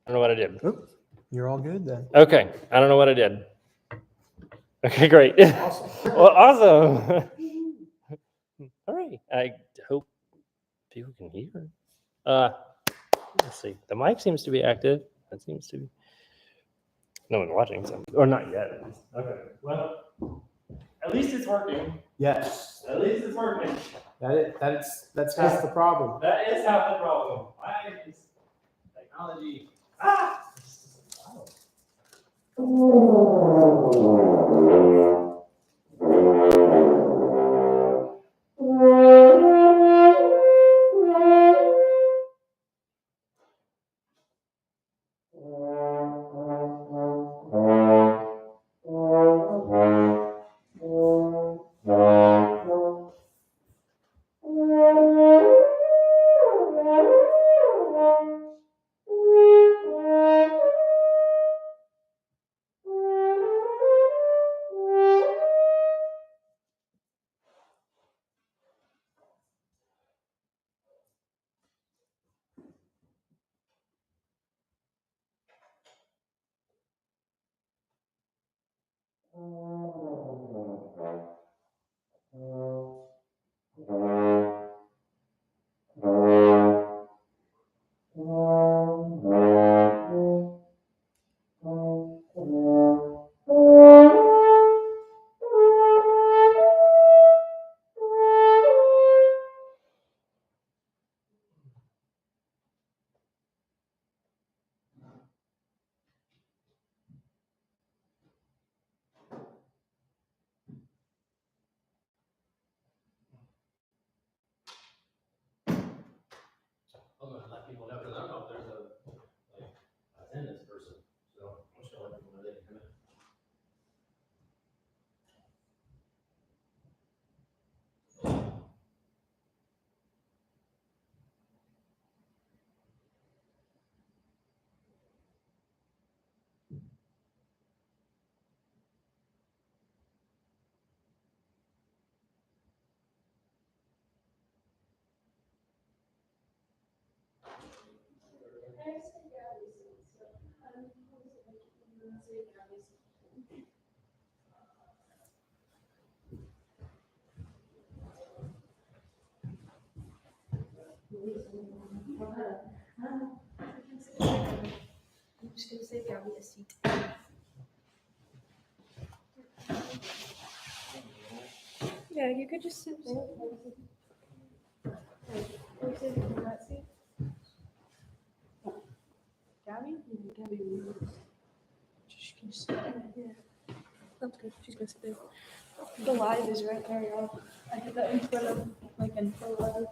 I don't know what I did. Oop, you're all good then. Okay, I don't know what I did. Okay, great. Awesome. Well, awesome. All right. I hope people can hear. Let's see. The mic seems to be active. That seems to be. No one's watching, so or not yet. At least. Okay. Well, at least it's working. Yes. At least it's working. That's half the problem. That is half the problem. Why is technology? I'm gonna let people know because I don't know if there's a attendance person, so I'm just gonna let people know they can come in. I'm just gonna say Gabby a seat. Yeah, you could just sit there. Gabby? Gabby moves. She can just sit there. Yeah. That's good. She's gonna sit there. The live is right there, y'all. I did that in front of, like, in front of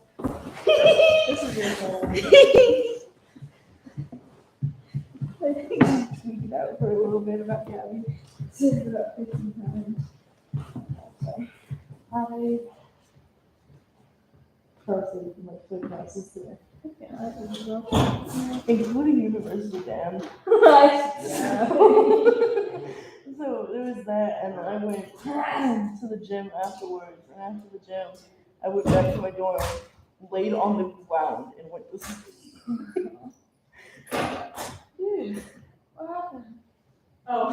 this is really cool. I think I tweeted out for a little bit about Gabby. Said it about 15 times. So, I posted my food classes today. Yeah, including University Dan. Yeah. So there was that, and I went to the gym afterwards, and after the gym, I went back to my dorm, laid on the ground, and went to sleep. Dude, what happened? Oh.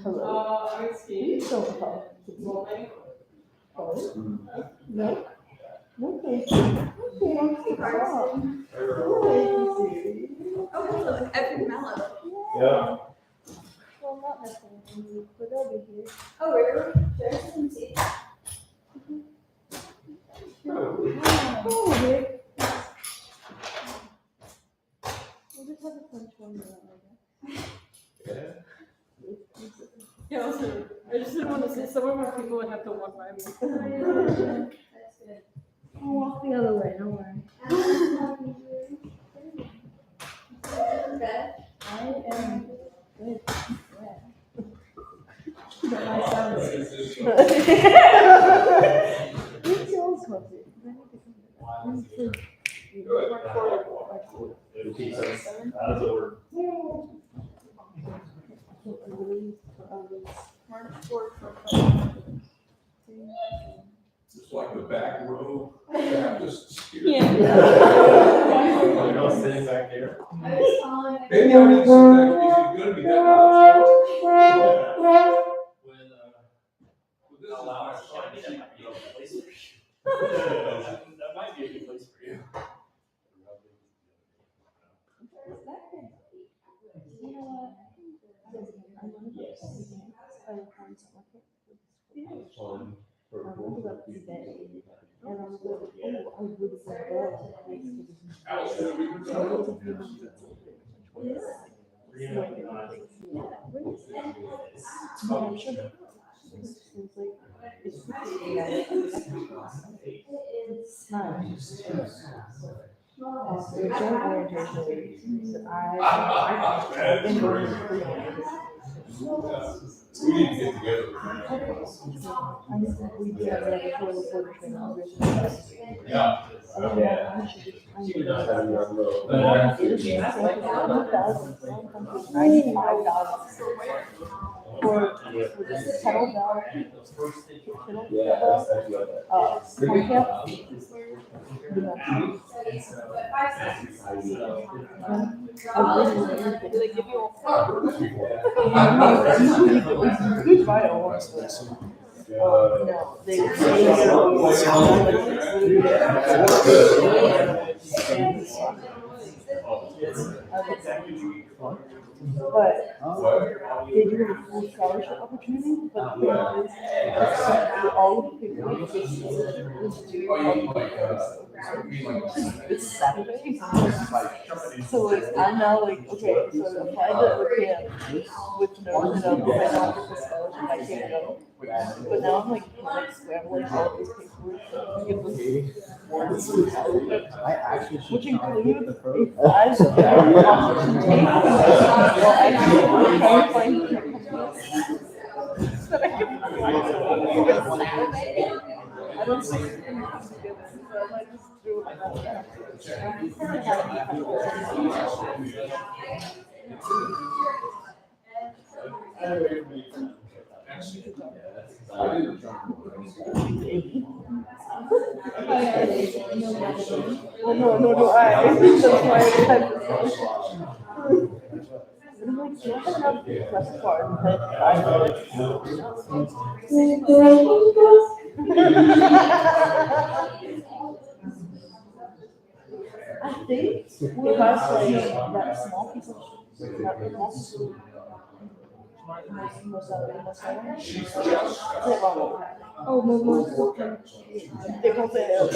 Hello. I would see. Please don't talk to me. Oh? No? Okay. Okay, I'm sorry. Oh, look, Epic Mallow. Yeah. Well, not necessarily, but they'll be here. Oh, really? There's some seats. Oh, here. We'll just have a punch one Yeah, also, I just didn't want to sit somewhere where people would have to walk by me. That's good. I'll walk the other way, don't worry. Okay. I am good. Yeah. But my sound is. You feel smoky. Out of order. It's like the back row. Baptist. Yeah. You're all sitting back there. I was calling Maybe I need to sit back if he's gonna be that much. With this allow us to That might be a good place for you. It's not. The joint orientation, I've been going to the We need to get together. we do have a total for training officers. Yeah. For the kettlebell, Do they give you no, they but they do have a full scholarship opportunity, but the thing is, all of the people it's Saturday. So like I'm now like, okay, so I applied to the camp with no that I'm like not with the scholarship, I can't go. But now I'm like scrambling all this paperwork to get this. I actually Which includes a 5-year concentration. Well, actually, I'm trying to find that I can I don't think it's going to be together, so I might just do it like that. Well, no, I think that's why I typed this out. I'm like, do I have enough request cards? I think if I say that small piece of oh, more They go there.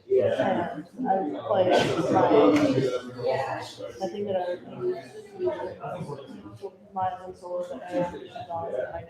And I play I think that I would use my own solo that I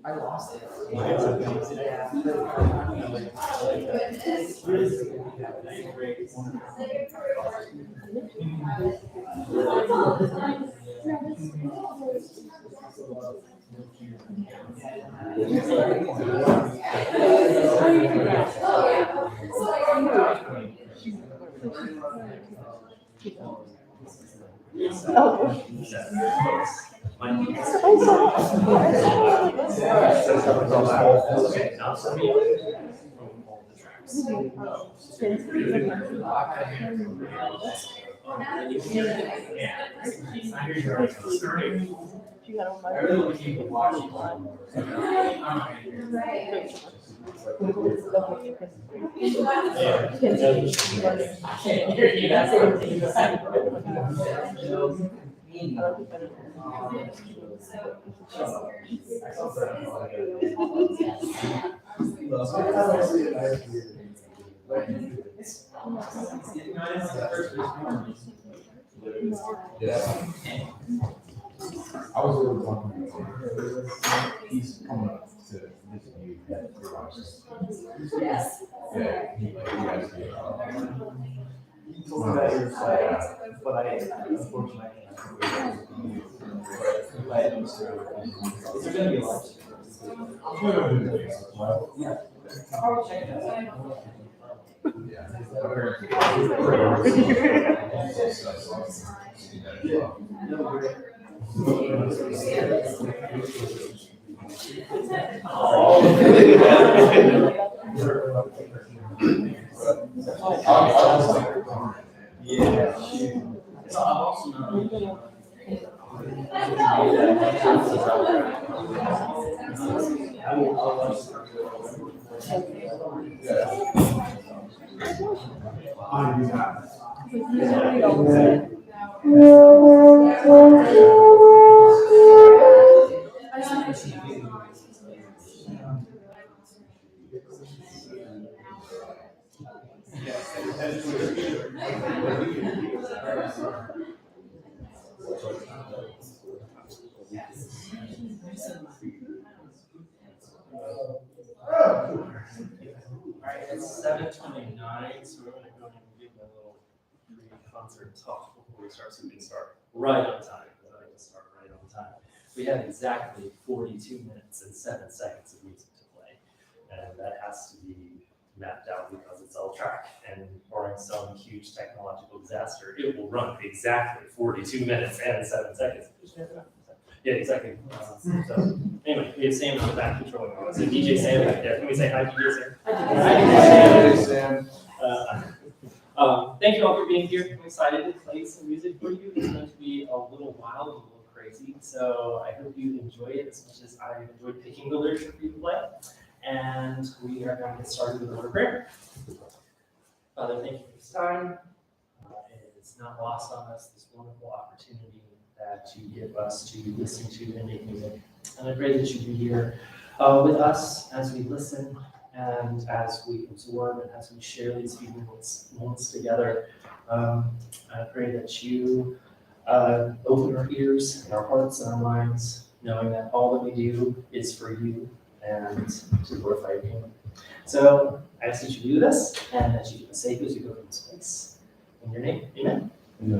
I lost it. Yeah. I was really talking about he's coming up to visit you. Yes. Yeah, he asked me. He told me that you're excited, but I unfortunately is there gonna be lunch? Yeah. So I'm also not. Alright, it's 7:29, so we're gonna go ahead and give them a little pre-concert talk before we start, so we can start right on time. I like to start right on time. We have exactly 42 minutes and 7 seconds of music to play, and that has to be mapped out because it's all track, and barring some huge technological disaster, it will run exactly 42 minutes and 7 seconds. Yeah, exactly. So anyway, we have Sam in the back controlling all this. So DJ Sam back there. Can we say hi, DJ Sam? Hi, Sam. Thank you all for being here. I'm excited to play some music for you. It's going to be a little wild, a little crazy. So I hope you enjoy it as much as I enjoyed picking the lyrics for you to play. And we are going to get started with a word of prayer. Father, thank you for this time. It's not lost on us, this wonderful opportunity that you give us to listen to and make music. And I pray that you be here with us as we listen and as we absorb and as we share these few moments together. I pray that you open our ears and our hearts and our minds, knowing that all that we do is for you and to glorify your kingdom. So I ask that you do this and that you keep us safe as you go from this place. In your name, amen. And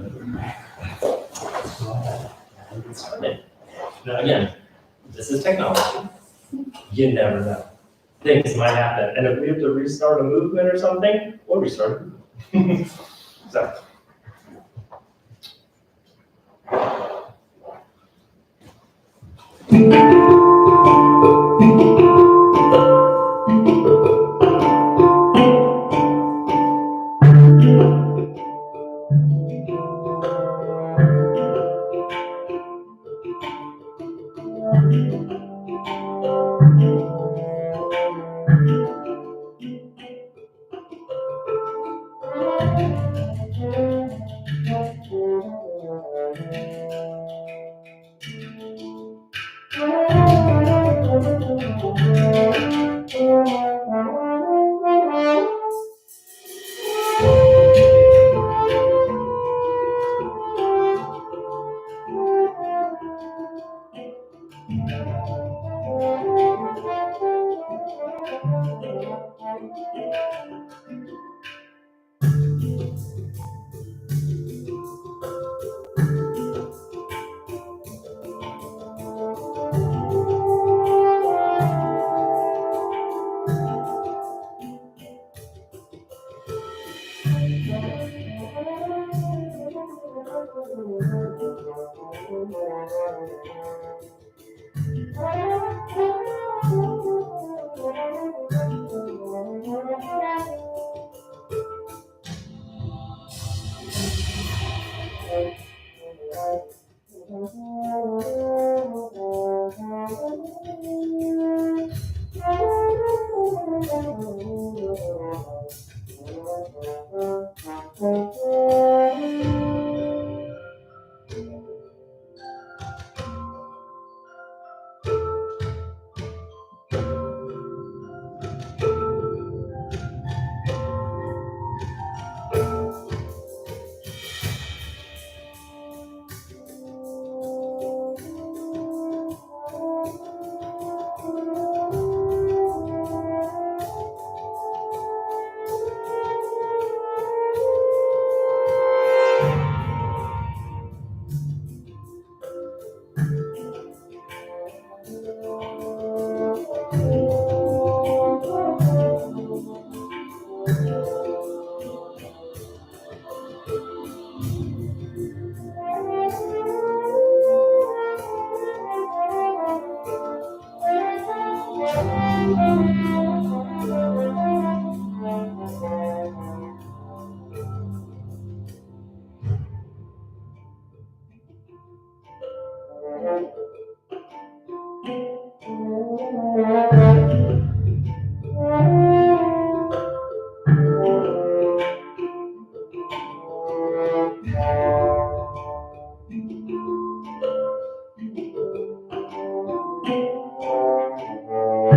get started. Now again, this is technology. You never know. Things might happen. And if we have to restart a movement or something, we'll restart a movement. So.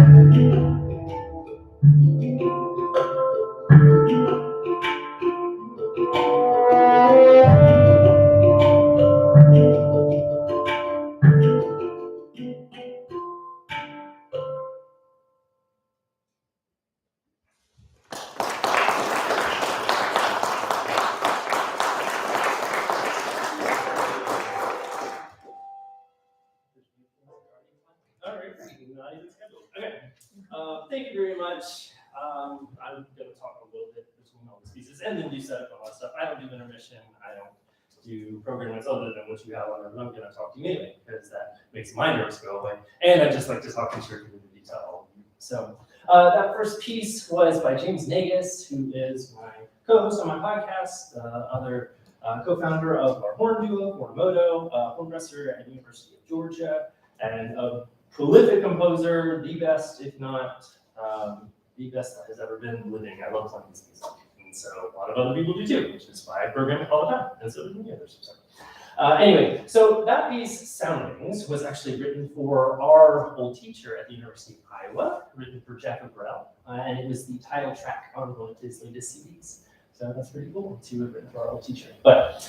All right, great. Not even scheduled. Okay. Thank you very much. I'm going to talk a little bit between all these pieces and then do setup and all that stuff. I don't do intermission. I don't do programming other than what you have on. I'm going to talk to you anyway because that makes my nerves go away. And I just like to talk to you in detail. So that first piece was by James Naigus, who is my co-host on my podcast, other co-founder of our horn duo, Hormoto, horn dresser at the University of Georgia, and a prolific composer, the best, if not the best that has ever been living. I love playing this music, and so a lot of other people do too, which is why I program it all the time, and so do many others. Anyway, so that piece, Soundings, was actually written for our old teacher at the University of Iowa, written for Jeff Burrell, and it was the title track on one of his latest CDs. So that's pretty cool to have written for our old teacher. But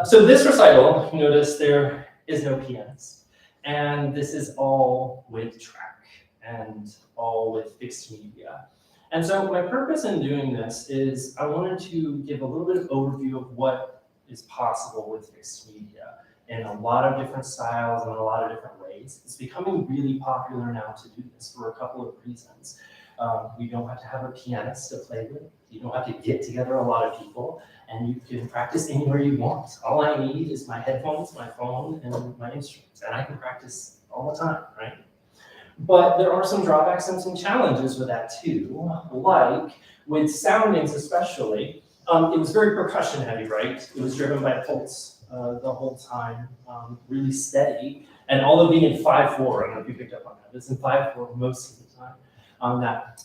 so this recital, you notice there is no pianist, and this is all with track and all with fixed media. And so my purpose in doing this is I wanted to give a little bit of overview of what is possible with fixed media in a lot of different styles and a lot of different ways. It's becoming really popular now to do this for a couple of reasons. You don't have to have a pianist to play with. You don't have to get together a lot of people, and you can practice anywhere you want. All I need is my headphones, my phone, and my instruments, and I can practice all the time, right? But there are some drawbacks and some challenges with that too, like with Soundings especially. It was very percussion heavy, right? It was driven by pulse the whole time, really steady, and all of being in 5/4, I don't know if you picked up on that, it's in 5/4 most of the time.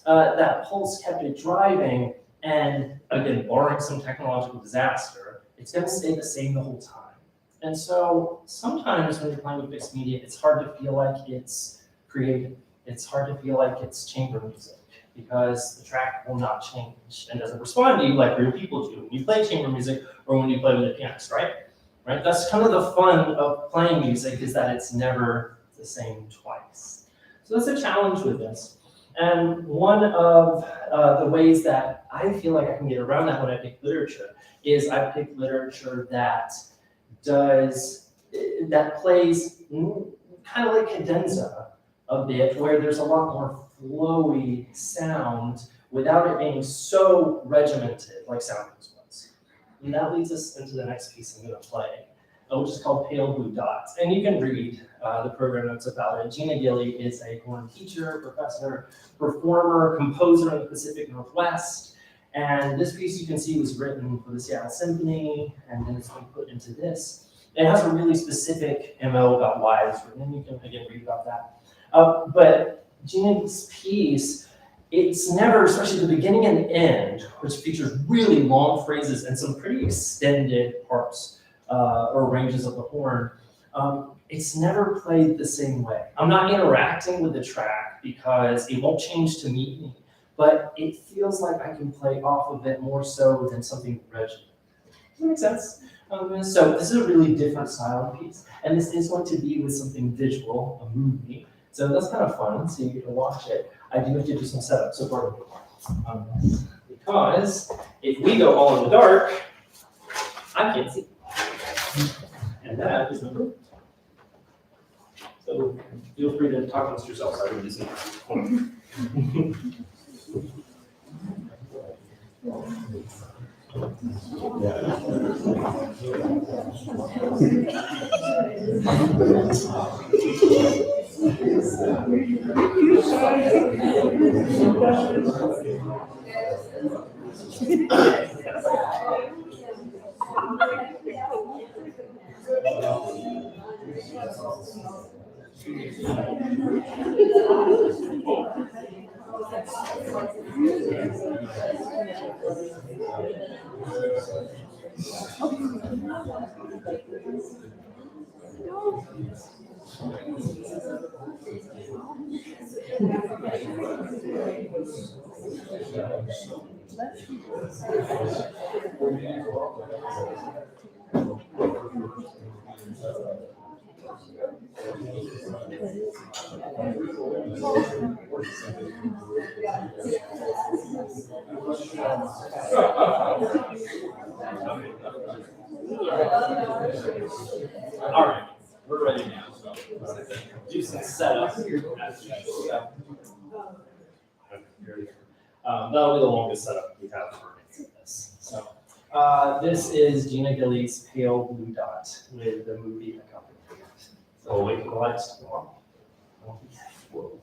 That pulse kept it driving, and again, barring some technological disaster, it's gonna stay the same the whole time. And so sometimes when you're playing with fixed media, it's hard to feel like it's creative. It's hard to feel like it's chamber music because the track will not change and doesn't respond to you like real people do when you play chamber music or when you play with a pianist, right? Right? That's kind of the fun of playing music, is that it's never the same twice. So that's a challenge with this. And one of the ways that I feel like I can get around that when I pick literature is I pick literature that plays kind of like cadenza a bit, where there's a lot more flowy sound without it being so regimented like Soundings was. And that leads us into the next piece I'm going to play, which is called Pale Blue Dots. And you can read the program notes about it. Gina Gillie is a horn teacher, professor, performer, composer in the Pacific Northwest. And this piece you can see was written for the Seattle Symphony, and then it's been put into this. It has a really specific MO about why it's written, and you can again read about that. But Gina's piece, it's never, especially the beginning and end, which features really long phrases and some pretty extended parts or ranges of the horn, it's never played the same way. I'm not interacting with the track because it won't change to meet me, but it feels like I can play off of it more so than something regimented. Does that make sense? So this is a really different style of piece, and this is going to be with something visual, a movie. So that's kind of fun, so you get to watch it. I do have to do some setup, so pardon me. Because if we go all in the dark, I can't see. And that is number. So feel free to talk amongst yourselves. I really see. All right, we're ready now. So do some setup as usual. That'll be the longest setup we have for this. So this is Gina Gillie's Pale Blue Dot with the movie accompaniment. So we'll wait for the lights to go on. Whoa.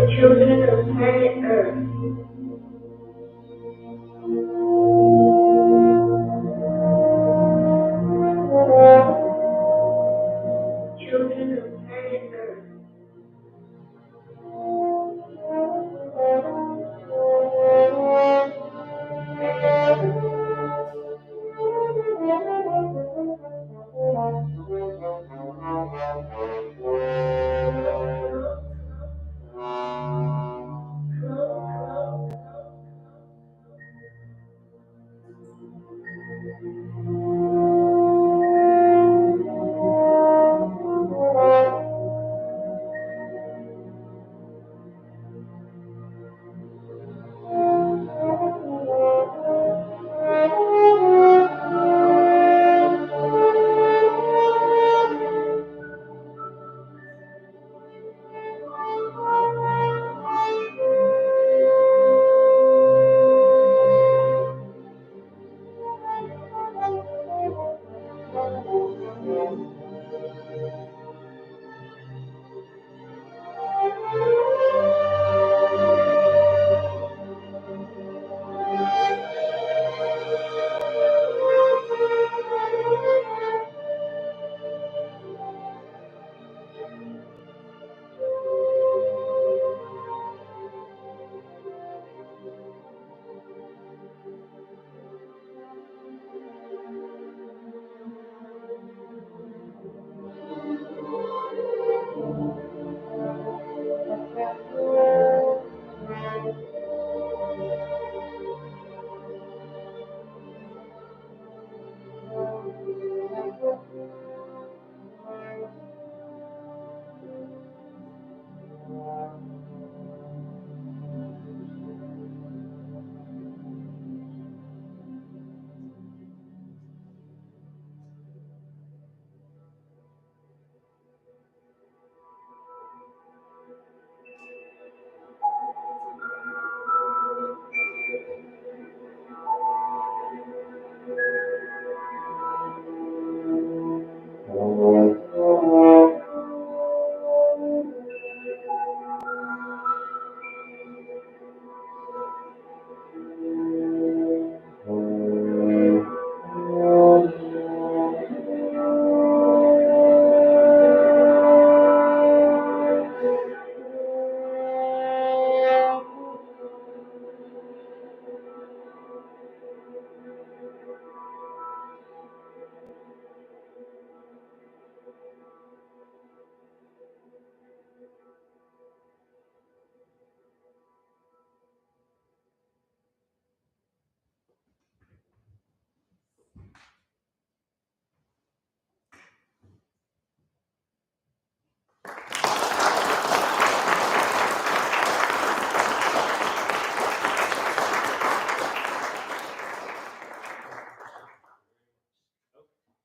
children of planet Earth. Children of planet Earth.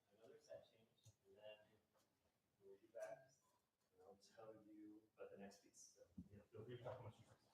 Another set change, and then we'll be back. And I'll tell you about the next piece. So, yeah, feel free to talk amongst yourselves.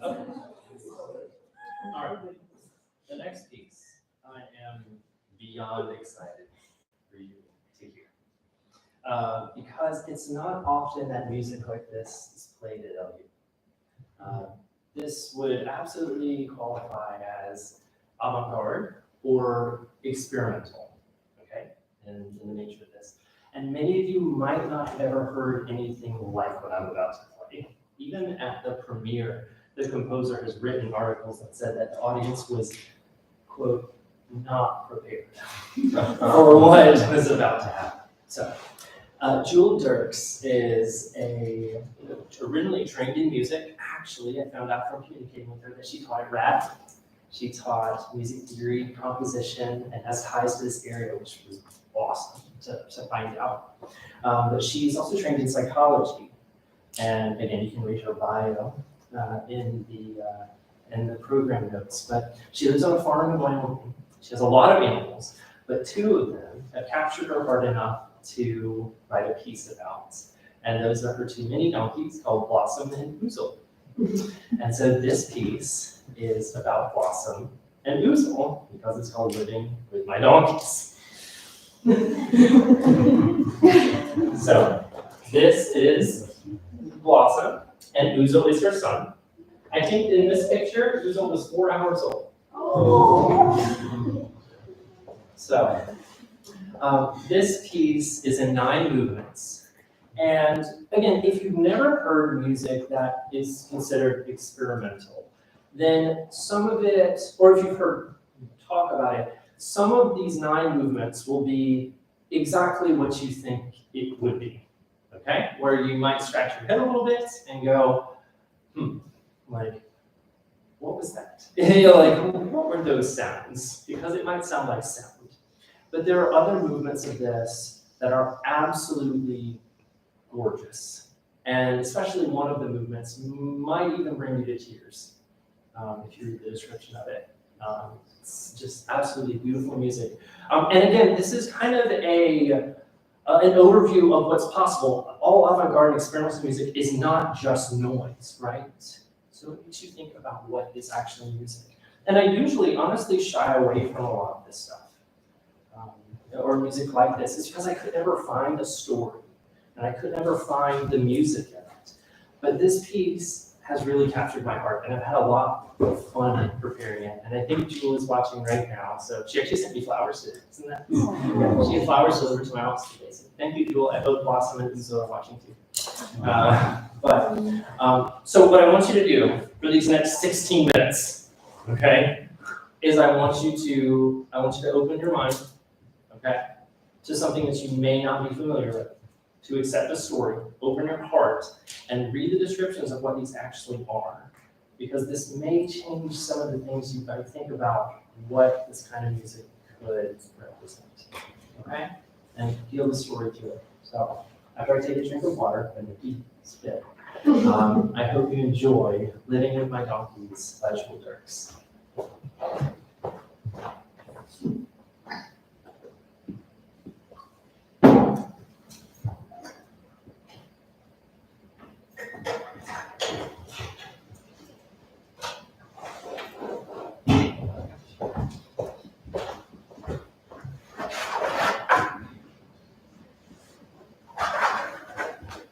Okay. All right. The next piece, I am beyond excited for you to hear. Because it's not often that music like this is played at LU. This would absolutely qualify as avant-garde or experimental, okay, in the nature of this. And many of you might not have ever heard anything like what I'm about to play. Even at the premiere, the composer has written articles that said that the audience was, quote, not prepared for what was about to happen. So, Dirks is originally trained in music. Actually, I found out from communicating with her that she taught rap. She taught music theory, composition, and has ties to this area, which was awesome to find out. But she's also trained in psychology. And again, you can read her bio in the program notes. But she lives on a farm in Wyoming. She has a lot of animals, but 2 of them have captured her heart enough to write a piece about. And those are her 2 mini donkeys called Blossom and Oozle. And so this piece is about Blossom and Oozle because it's called Living with My Donkeys. So this is Blossom and Oozle is her son. I think in this picture, Oozle was 4 hours old. So this piece is in 9 movements. And again, if you've never heard music that is considered experimental, then some of it, or if you've heard talk about it, some of these 9 movements will be exactly what you think it would be, okay? Where you might scratch your head a little bit and go, like, what was that? Like, what were those sounds? Because it might sound like sound. But there are other movements of this that are absolutely gorgeous. And especially one of the movements might even bring you to tears if you read the description of it. It's just absolutely beautiful music. And again, this is kind of an overview of what's possible. All avant-garde experimental music is not just noise, right? So it makes you think about what is actually music. And I usually honestly shy away from a lot of this stuff. Or music like this, is because I could never find a story, and I could never find the music in it. But this piece has really captured my heart, and I've had a lot of fun preparing it. And I think Jewel is watching right now, so she actually sent me flowers today, isn't that? Yeah, she had flowers delivered to my house today. So thank you, Jewel. I hope Blossom and Uzo are watching too. So what I want you to do for these next 16 minutes, okay, is I want you to open your mind, okay, to something that you may not be familiar with, to accept a story, open your heart, and read the descriptions of what these actually are. Because this may change some of the things you might think about what this kind of music could represent, okay? And feel the story to it. So after I take a drink of water and repeat spit, I hope you enjoy Living with My Donkeys by Dirks.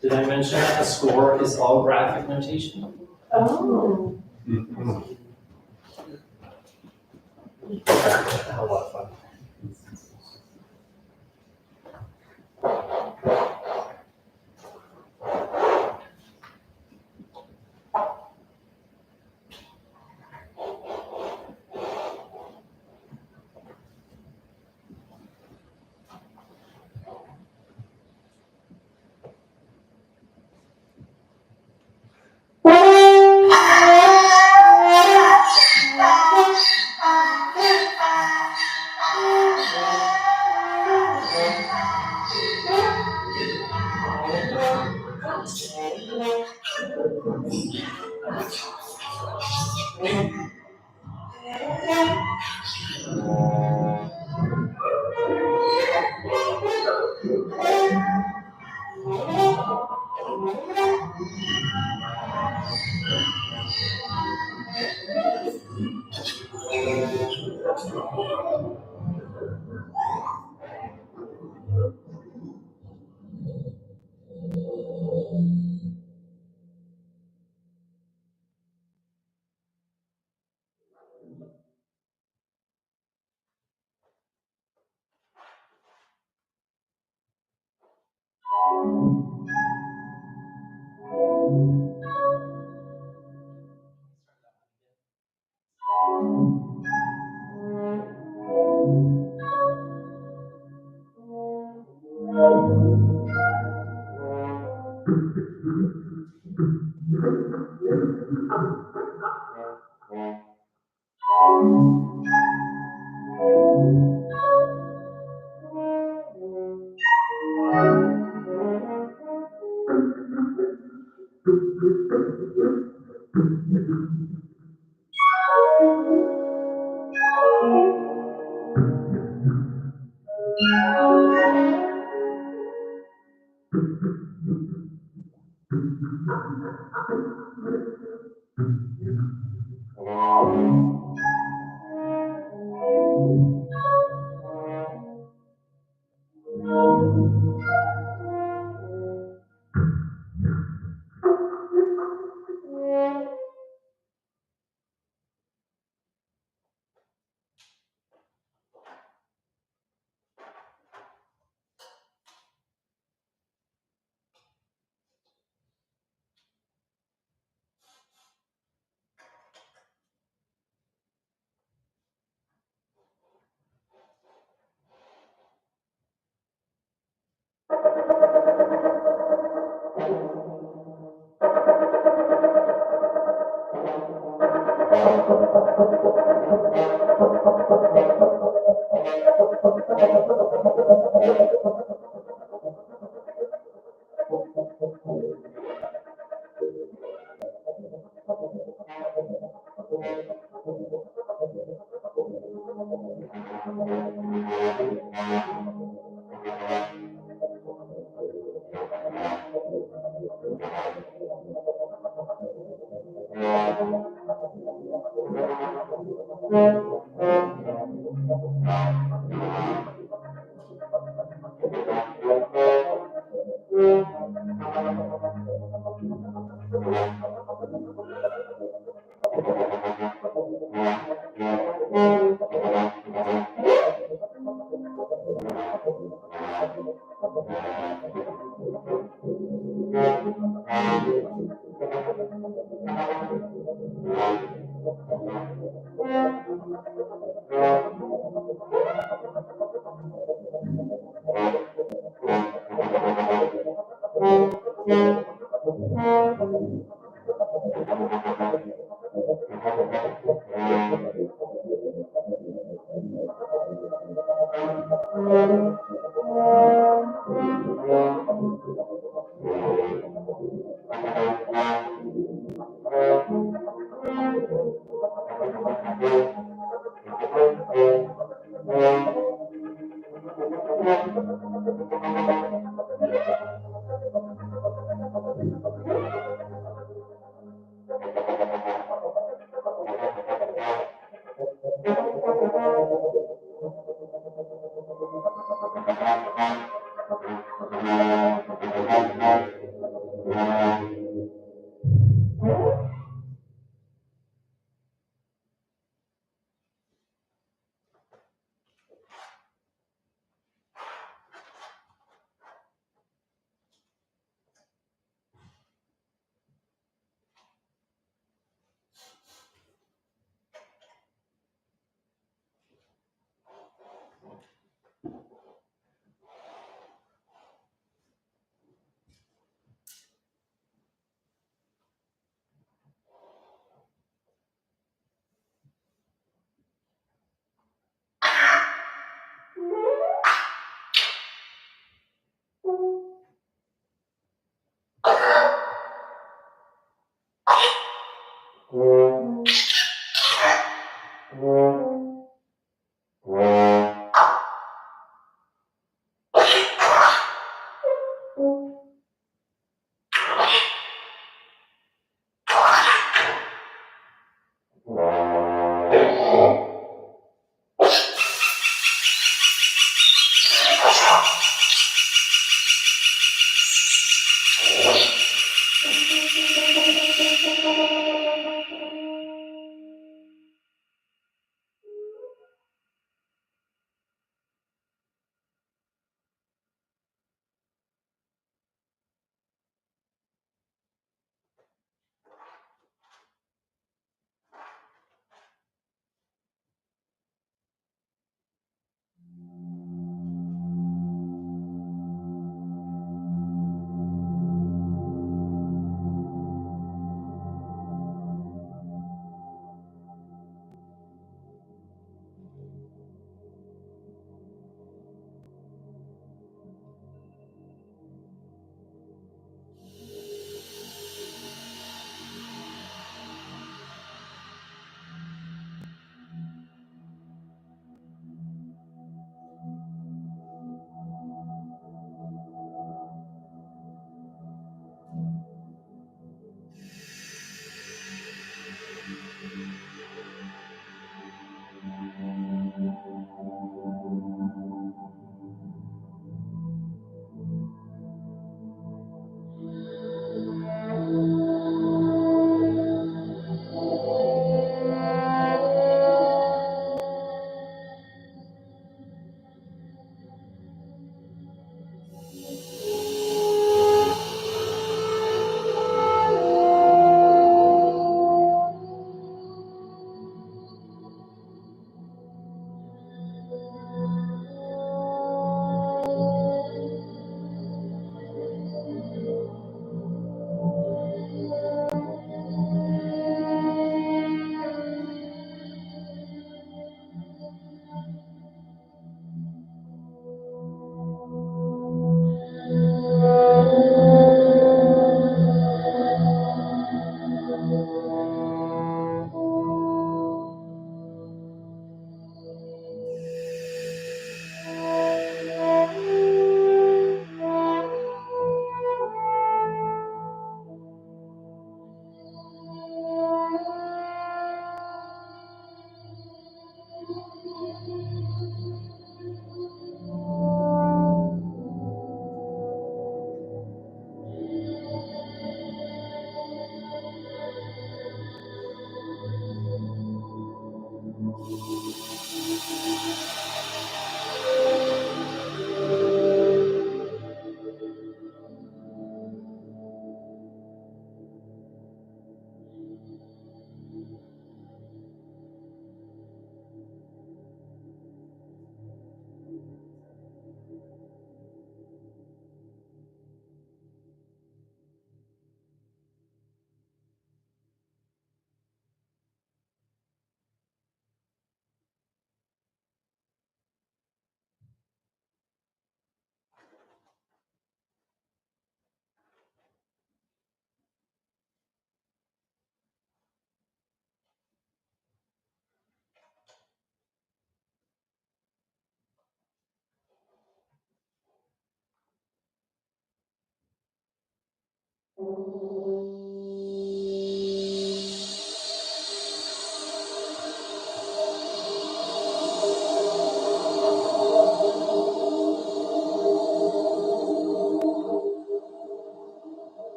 Did I mention that the score is all graphic notation? Oh. A lot of fun.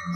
I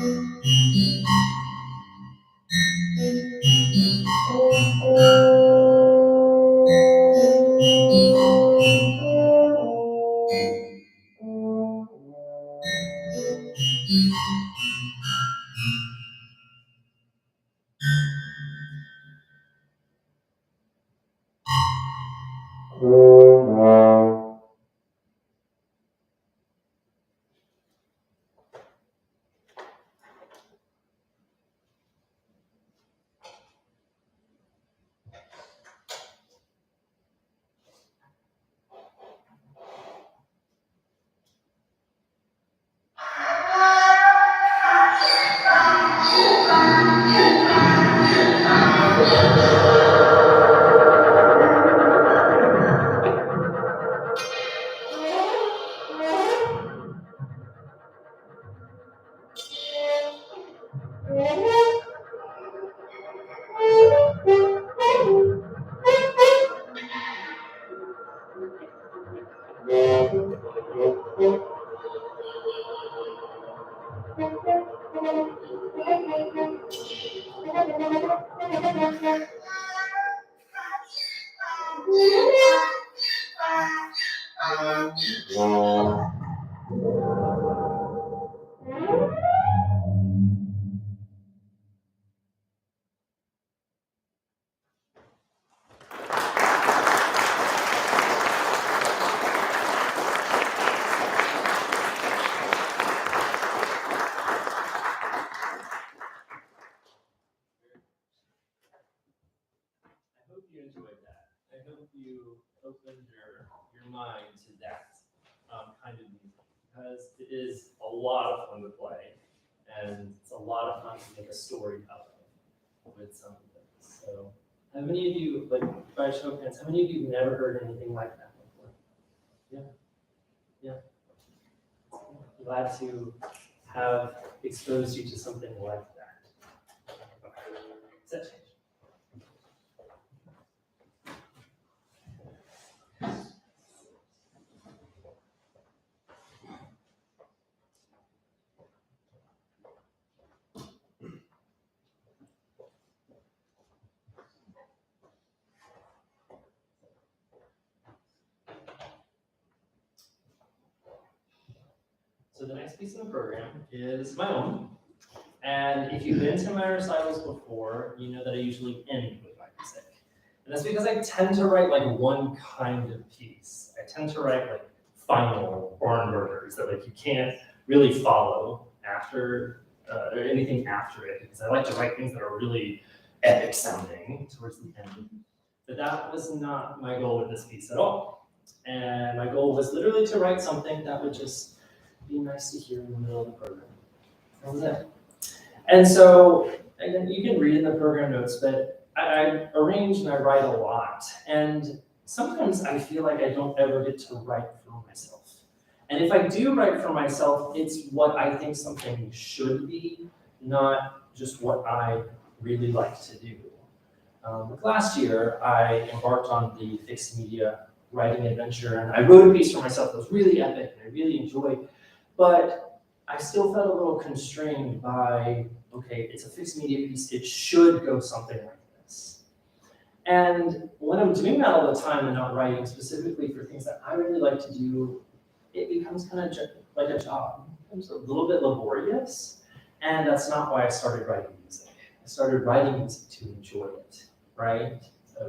hope you enjoyed that. I hope you opened your mind to that kind of music, because it is a lot of fun to play, and it's a lot of fun to make a story out of with some of this. So, how many of you, like, by a show of hands, how many of you have never heard anything like that before? Yeah. Glad to have exposed you to something like that. Okay. Set change. So the next piece of the program is my own. And if you've been to my recitals before, you know that I usually end with my music. And that's because I tend to write like one kind of piece. I tend to write like final barn burners that like you can't really follow after or anything after it, because I like to write things that are really epic sounding towards the end. But that was not my goal with this piece at all. And my goal was literally to write something that would just be nice to hear in the middle of the program. That was it. And so, again, you can read in the program notes, but I arrange and I write a lot. And sometimes I feel like I don't ever get to write for myself. And if I do write for myself, it's what I think something should be, not just what I really like to do. Like last year, I embarked on the fixed media writing adventure, and I wrote a piece for myself that was really epic and I really enjoyed, but I still felt a little constrained by, okay, it's a fixed media piece, it should go something like this. And when I'm doing that all the time and not writing specifically for things that I really like to do, it becomes kind of like a job. It becomes a little bit laborious, and that's not why I started writing music. I started writing music to enjoy it, right?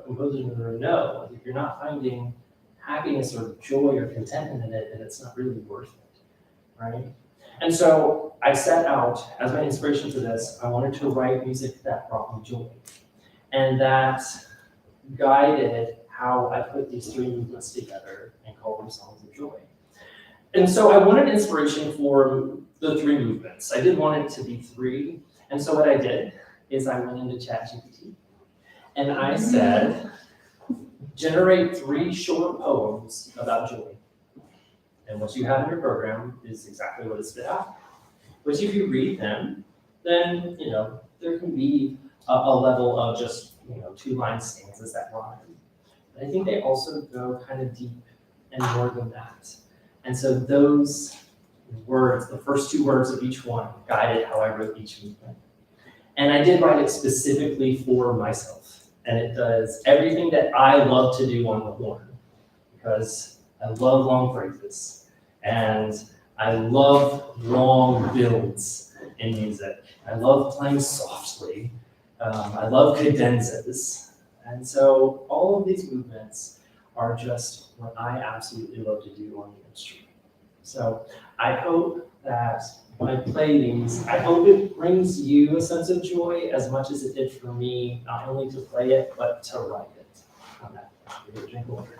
Composers in the room know, if you're not finding happiness or joy or contentment in it, then it's not really worth it, right? And so I set out, as my inspiration for this, I wanted to write music that brought me joy. And that guided how I put these three movements together and called them songs of joy. And so I wanted inspiration for the three movements. I did want it to be three. And so what I did is I went into ChatGPT and I said, generate 3 short poems about joy. And what you have in your program is exactly what it spit out. Which if you read them, then, there can be a level of just, 2-line stanzas that rhyme. But I think they also go kind of deep and more than that. And so those words, the first two words of each one, guided how I wrote each movement. And I did write it specifically for myself. And it does everything that I love to do on the horn, because I love long phrases, and I love long builds in music. I love playing softly. I love cadenzas. And so all of these movements are just what I absolutely love to do on the instrument. So I hope that when I play these, I hope it brings you a sense of joy as much as it did for me, not only to play it, but to write it. On that, give it a drink of water.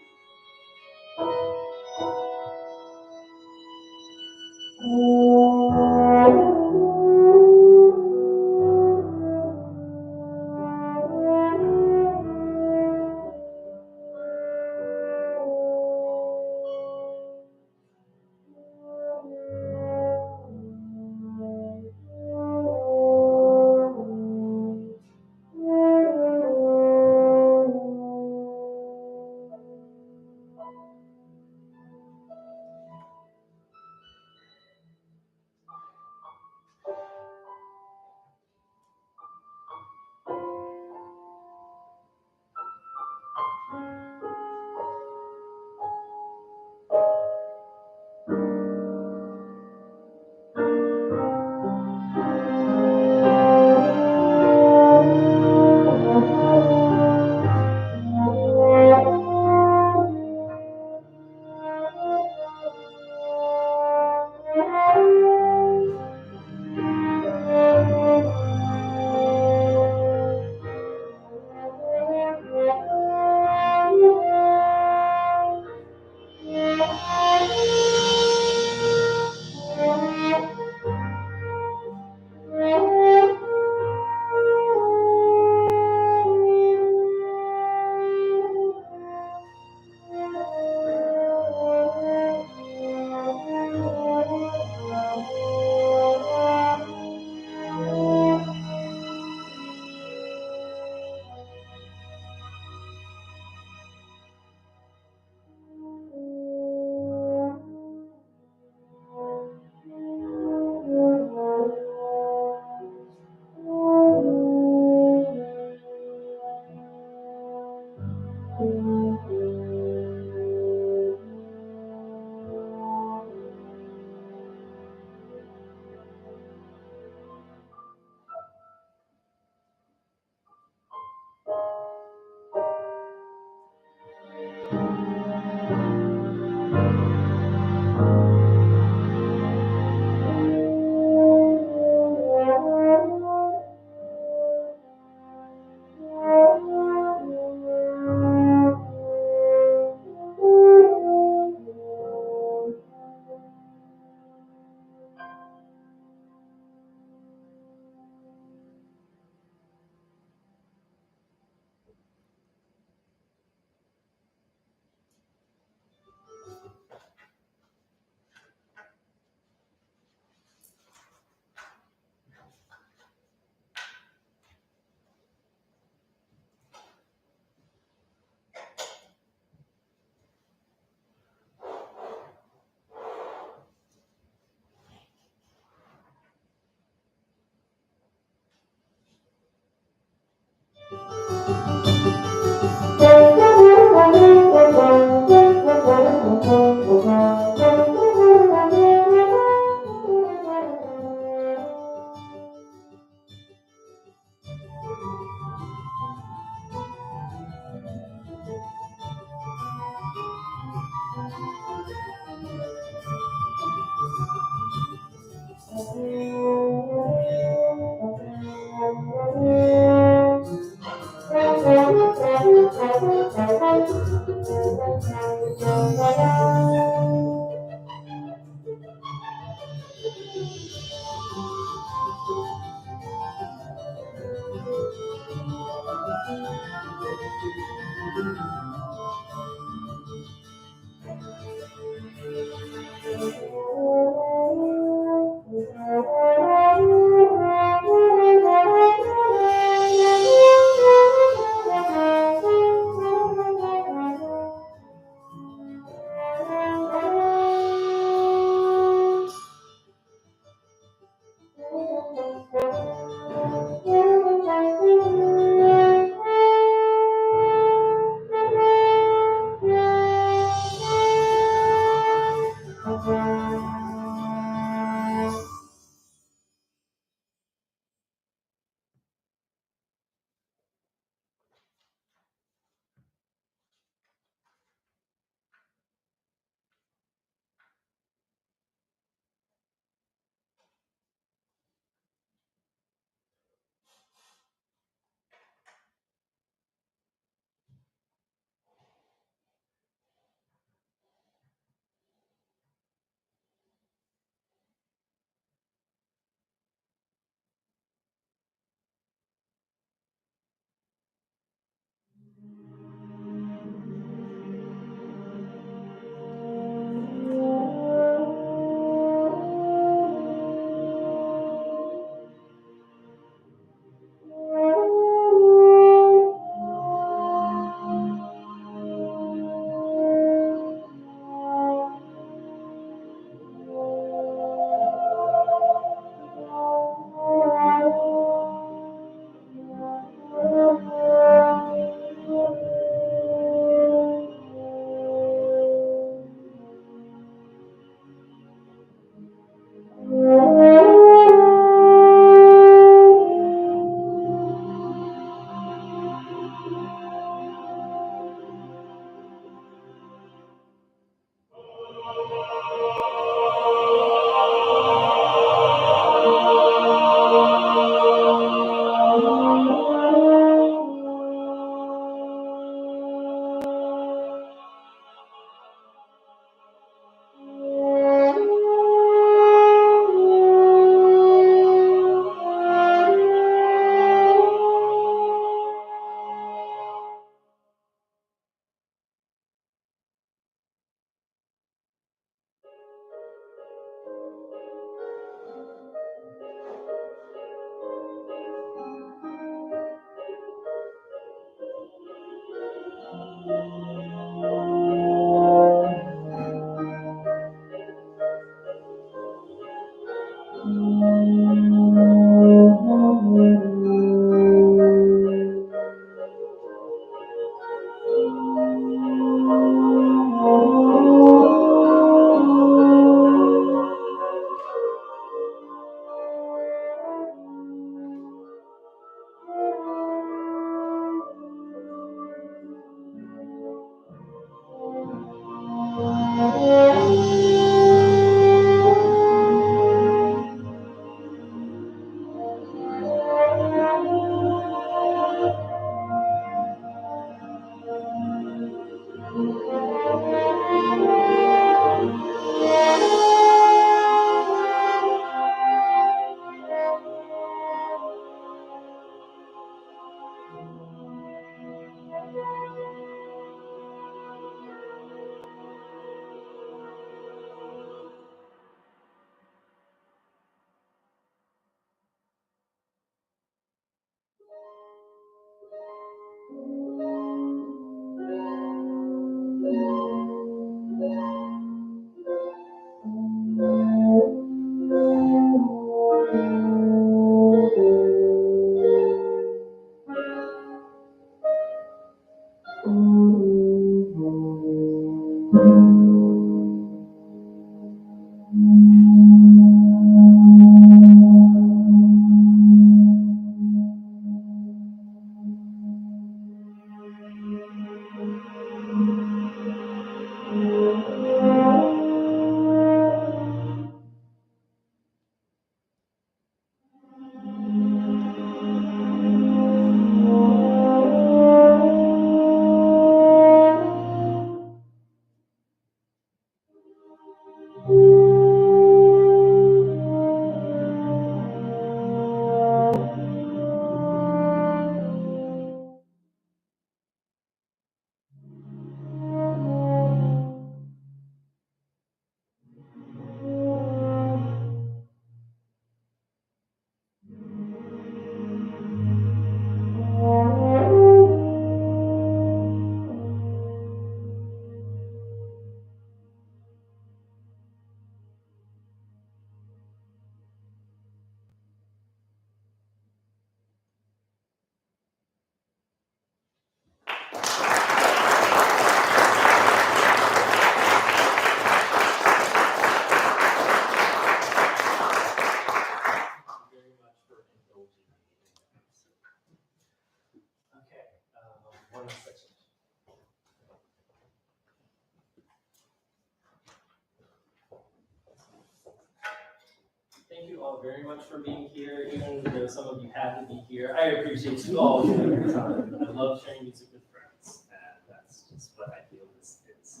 all very much for being here, even though some of you had to be here. I appreciate you all taking your time. I love sharing music with friends, and that's just what I feel this is.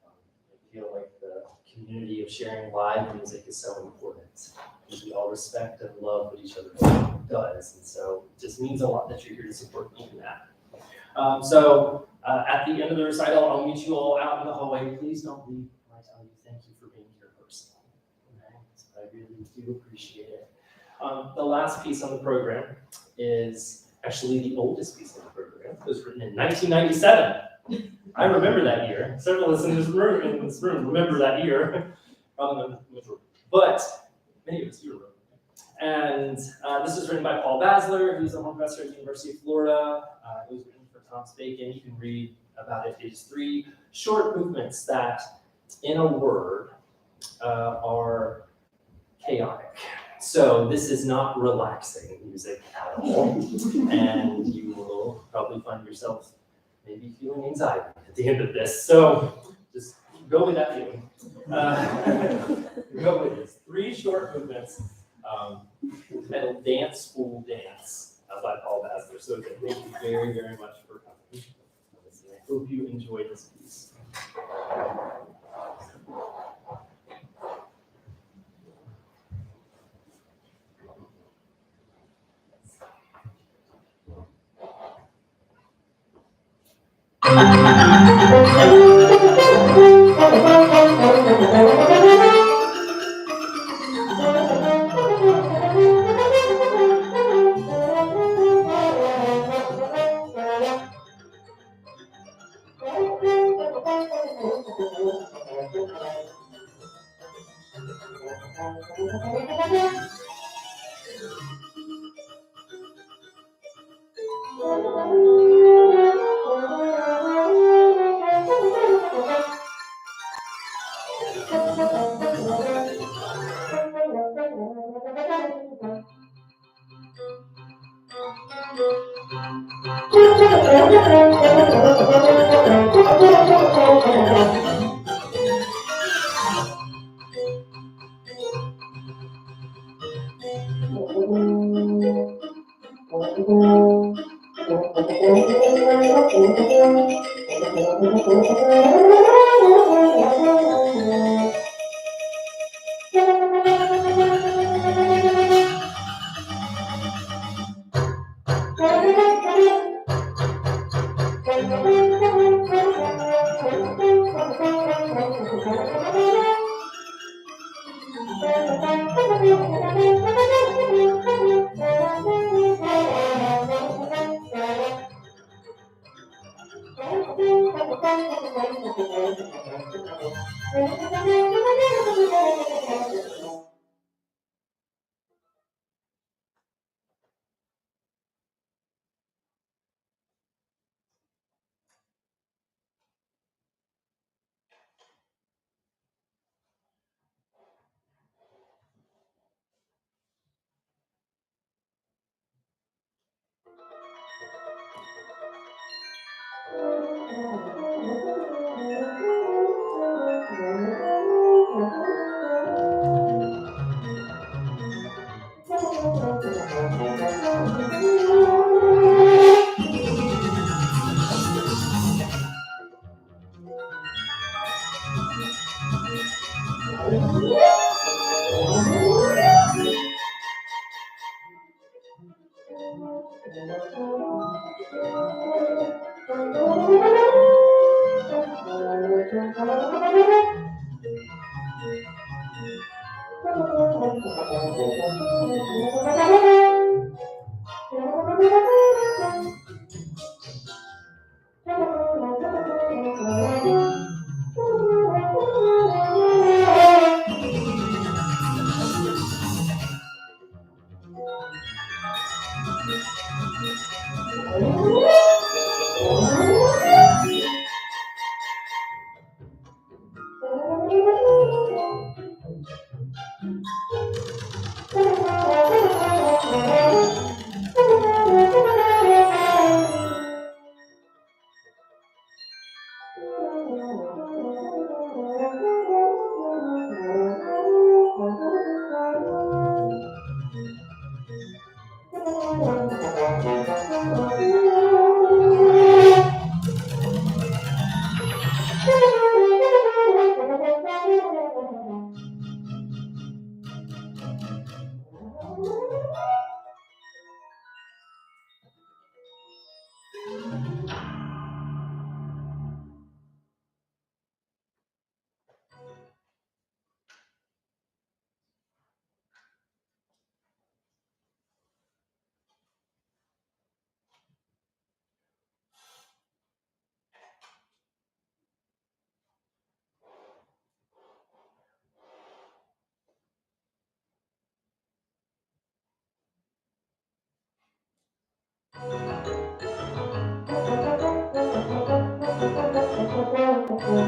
I feel like the community of sharing live music is so important, because we all respect and love what each other does, and so it just means a lot that you're here to support me in that. At the end of the recital, I'll meet you all out in the hallway. Please don't leave when I tell you thank you for being here personally. Okay? So I really do appreciate it. The last piece on the program is actually the oldest piece of the program. It was written in 1997. I remember that year. Several of us in this room remember that year. Probably not the majority, but many of us do remember. And this was written by Paul Basler, who's a home professor at the University of Florida. It was written for Thomas Bacon. You can read about it. It's 3 short movements that, in a word, are chaotic. So this is not relaxing music at all, and you will probably find yourself maybe feeling anxiety at the end of this. So just go with that feeling. Go with this. 3 short movements titled Dance School Dance by Paul Basler. So again, thank you very, very much for coming. I hope you enjoyed this piece. That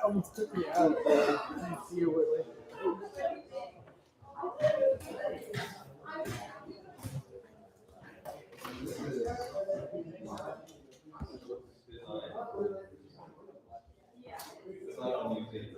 almost took me out. See you later. It's not on YouTube.